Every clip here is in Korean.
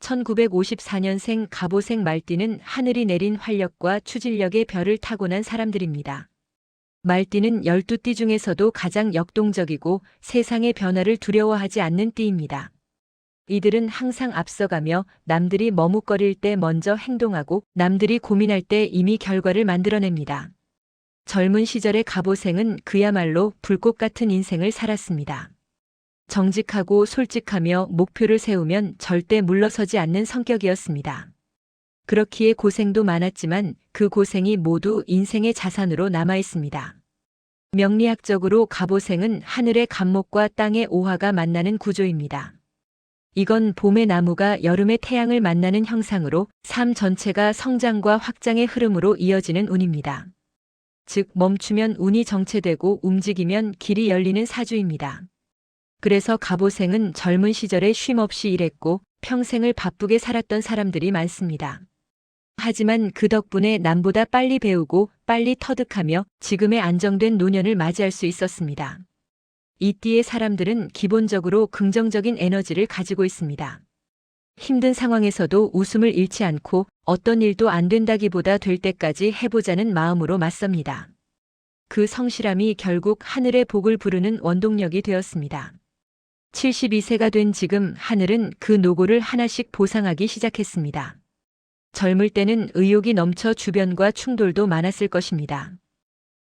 1954년생 갑오색 말띠는 하늘이 내린 활력과 추진력의 별을 타고난 사람들입니다. 말띠는 12띠 중에서도 가장 역동적이고 세상의 변화를 두려워하지 않는 띠입니다. 이들은 항상 앞서가며 남들이 머뭇거릴 때 먼저 행동하고 남들이 고민할 때 이미 결과를 만들어냅니다. 젊은 시절의 갑오생은 그야말로 불꽃 같은 인생을 살았습니다. 정직하고 솔직하며 목표를 세우면 절대 물러서지 않는 성격이었습니다. 그렇기에 고생도 많았지만 그 고생이 모두 인생의 자산으로 남아 있습니다. 명리학적으로 갑오생은 하늘의 갑목과 땅의 오화가 만나는 구조입니다. 이건 봄의 나무가 여름의 태양을 만나는 형상으로 삶 전체가 성장과 확장의 흐름으로 이어지는 운입니다. 즉 멈추면 운이 정체되고 움직이면 길이 열리는 사주입니다. 그래서 갑오생은 젊은 시절에 쉼없이 일했고 평생을 바쁘게 살았던 사람들이 많습니다. 하지만 그 덕분에 남보다 빨리 배우고 빨리 터득하며 지금의 안정된 노년을 맞이할 수 있었습니다. 이 띠의 사람들은 기본적으로 긍정적인 에너지를 가지고 있습니다. 힘든 상황에서도 웃음을 잃지 않고 어떤 일도 안 된다기보다 될 때까지 해보자는 마음으로 맞섭니다. 그 성실함이 결국 하늘의 복을 부르는 원동력이 되었습니다. 72세가 된 지금 하늘은 그 노고를 하나씩 보상하기 시작했습니다. 젊을 때는 의욕이 넘쳐 주변과 충돌도 많았을 것입니다.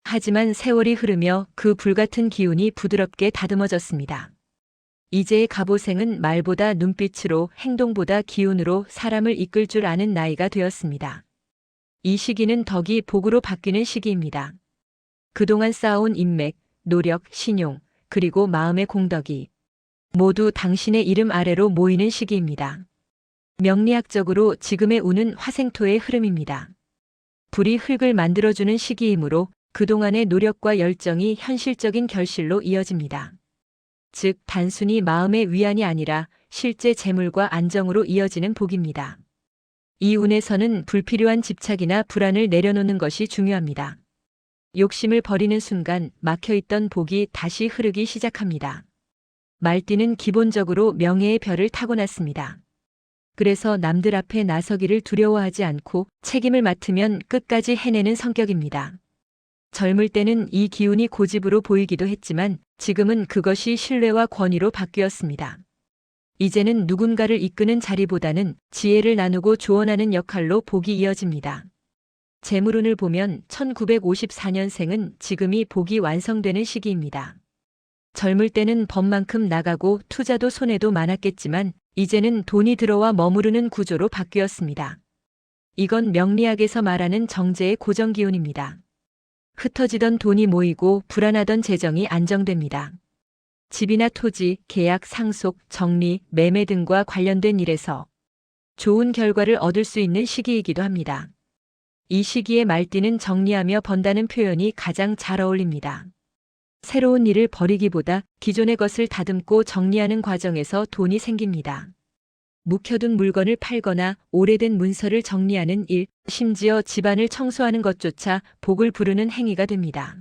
하지만 세월이 흐르며 그 불같은 기운이 부드럽게 다듬어졌습니다. 이제의 갑오생은 말보다 눈빛으로 행동보다 기운으로 사람을 이끌 줄 아는 나이가 되었습니다. 이 시기는 덕이 복으로 바뀌는 시기입니다. 그동안 쌓아온 인맥, 노력, 신용, 그리고 마음의 공덕이 모두 당신의 이름 아래로 모이는 시기입니다. 명리학적으로 지금의 운은 화생토의 흐름입니다. 불이 흙을 만들어주는 시기이므로 그동안의 노력과 열정이 현실적인 결실로 이어집니다. 즉 단순히 마음의 위안이 아니라 실제 재물과 안정으로 이어지는 복입니다. 이 운에서는 불필요한 집착이나 불안을 내려놓는 것이 중요합니다. 욕심을 버리는 순간 막혀있던 복이 다시 흐르기 시작합니다. 말띠는 기본적으로 명예의 별을 타고났습니다. 그래서 남들 앞에 나서기를 두려워하지 않고 책임을 맡으면 끝까지 해내는 성격입니다. 젊을 때는 이 기운이 고집으로 보이기도 했지만 지금은 그것이 신뢰와 권위로 바뀌었습니다. 이제는 누군가를 이끄는 자리보다는 지혜를 나누고 조언하는 역할로 복이 이어집니다. 재물운을 보면 1954년생은 지금이 복이 완성되는 시기입니다. 젊을 때는 법만큼 나가고 투자도 손해도 많았겠지만 이제는 돈이 들어와 머무르는 구조로 바뀌었습니다. 이건 명리학에서 말하는 정제의 고정기운입니다. 흩어지던 돈이 모이고 불안하던 재정이 안정됩니다. 집이나 토지, 계약, 상속, 정리, 매매 등과 관련된 일에서 좋은 결과를 얻을 수 있는 시기이기도 합니다. 이 시기에 말띠는 정리하며 번다는 표현이 가장 잘 어울립니다. 새로운 일을 벌이기보다 기존의 것을 다듬고 정리하는 과정에서 돈이 생깁니다. 묵혀둔 물건을 팔거나 오래된 문서를 정리하는 일, 심지어 집안을 청소하는 것조차 복을 부르는 행위가 됩니다.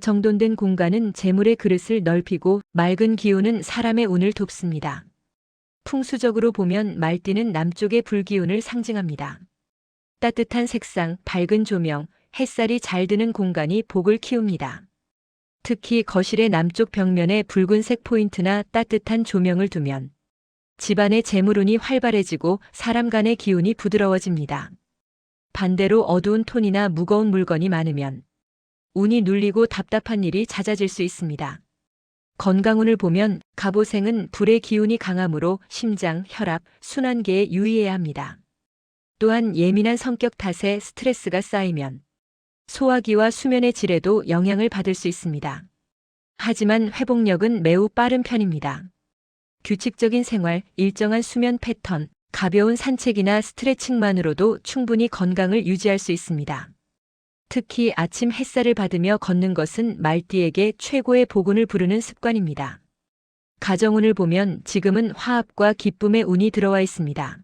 정돈된 공간은 재물의 그릇을 넓히고 맑은 기운은 사람의 운을 돕습니다. 풍수적으로 보면 말띠는 남쪽의 불기운을 상징합니다. 따뜻한 색상, 밝은 조명, 햇살이 잘 드는 공간이 복을 키웁니다. 특히 거실의 남쪽 벽면에 붉은색 포인트나 따뜻한 조명을 두면 집안의 재물운이 활발해지고 사람 간의 기운이 부드러워집니다. 반대로 어두운 톤이나 무거운 물건이 많으면 운이 눌리고 답답한 일이 잦아질 수 있습니다. 건강운을 보면 갑오생은 불의 기운이 강하므로 심장, 혈압, 순환계에 유의해야 합니다. 또한 예민한 성격 탓에 스트레스가 쌓이면 소화기와 수면의 질에도 영향을 받을 수 있습니다. 하지만 회복력은 매우 빠른 편입니다. 규칙적인 생활, 일정한 수면 패턴, 가벼운 산책이나 스트레칭만으로도 충분히 건강을 유지할 수 있습니다. 특히 아침 햇살을 받으며 걷는 것은 말띠에게 최고의 복운을 부르는 습관입니다. 가정운을 보면 지금은 화합과 기쁨의 운이 들어와 있습니다.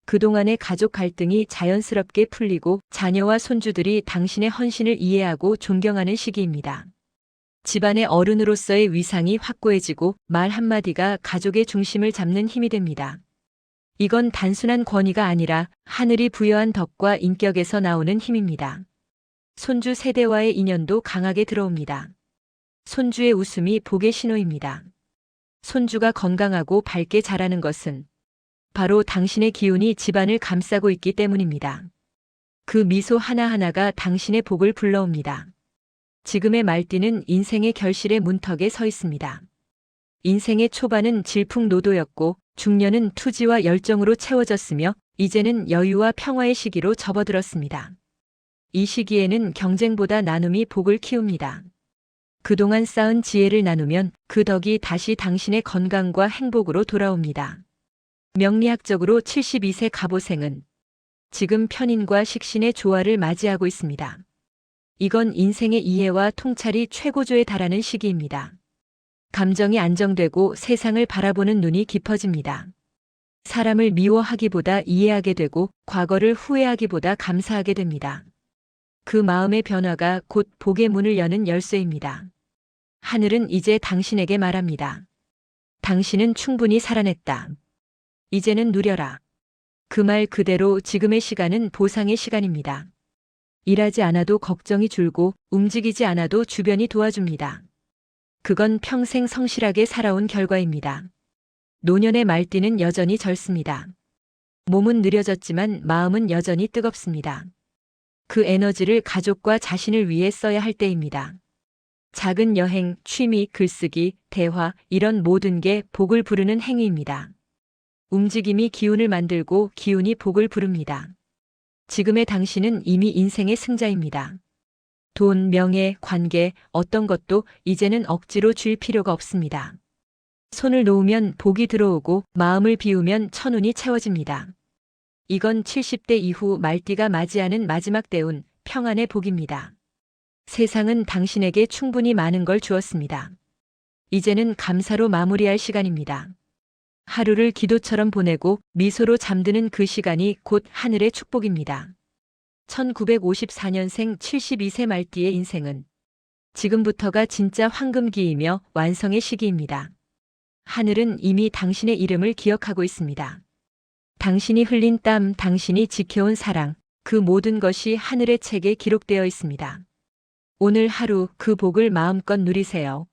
그동안의 가족 갈등이 자연스럽게 풀리고 자녀와 손주들이 당신의 헌신을 이해하고 존경하는 시기입니다. 집안의 어른으로서의 위상이 확고해지고 말 한마디가 가족의 중심을 잡는 힘이 됩니다. 이건 단순한 권위가 아니라 하늘이 부여한 덕과 인격에서 나오는 힘입니다. 손주 세대와의 인연도 강하게 들어옵니다. 손주의 웃음이 복의 신호입니다. 손주가 건강하고 밝게 자라는 것은 바로 당신의 기운이 집안을 감싸고 있기 때문입니다. 그 미소 하나하나가 당신의 복을 불러옵니다. 지금의 말띠는 인생의 결실의 문턱에 서 있습니다. 인생의 초반은 질풍노도였고 중년은 투지와 열정으로 채워졌으며 이제는 여유와 평화의 시기로 접어들었습니다. 이 시기에는 경쟁보다 나눔이 복을 키웁니다. 그동안 쌓은 지혜를 나누면 그 덕이 다시 당신의 건강과 행복으로 돌아옵니다. 명리학적으로 72세 갑오생은 지금 편인과 식신의 조화를 맞이하고 있습니다. 이건 인생의 이해와 통찰이 최고조에 달하는 시기입니다. 감정이 안정되고 세상을 바라보는 눈이 깊어집니다. 사람을 미워하기보다 이해하게 되고 과거를 후회하기보다 감사하게 됩니다. 그 마음의 변화가 곧 복의 문을 여는 열쇠입니다. 하늘은 이제 당신에게 말합니다. 당신은 충분히 살아냈다. 이제는 누려라. 그 말 그대로 지금의 시간은 보상의 시간입니다. 일하지 않아도 걱정이 줄고 움직이지 않아도 주변이 도와줍니다. 그건 평생 성실하게 살아온 결과입니다. 노년의 말띠는 여전히 젊습니다. 몸은 느려졌지만 마음은 여전히 뜨겁습니다. 그 에너지를 가족과 자신을 위해 써야 할 때입니다. 작은 여행, 취미, 글쓰기, 대화, 이런 모든 게 복을 부르는 행위입니다. 움직임이 기운을 만들고 기운이 복을 부릅니다. 지금의 당신은 이미 인생의 승자입니다. 돈, 명예, 관계, 어떤 것도 이제는 억지로 줄 필요가 없습니다. 손을 놓으면 복이 들어오고 마음을 비우면 천운이 채워집니다. 이건 70대 이후 말띠가 맞이하는 마지막 대운, 평안의 복입니다. 세상은 당신에게 충분히 많은 걸 주었습니다. 이제는 감사로 마무리할 시간입니다. 하루를 기도처럼 보내고 미소로 잠드는 그 시간이 곧 하늘의 축복입니다. 1954년생 72세 말띠의 인생은 지금부터가 진짜 황금기이며 완성의 시기입니다. 하늘은 이미 당신의 이름을 기억하고 있습니다. 당신이 흘린 땀, 당신이 지켜온 사랑, 그 모든 것이 하늘의 책에 기록되어 있습니다. 오늘 하루 그 복을 마음껏 누리세요.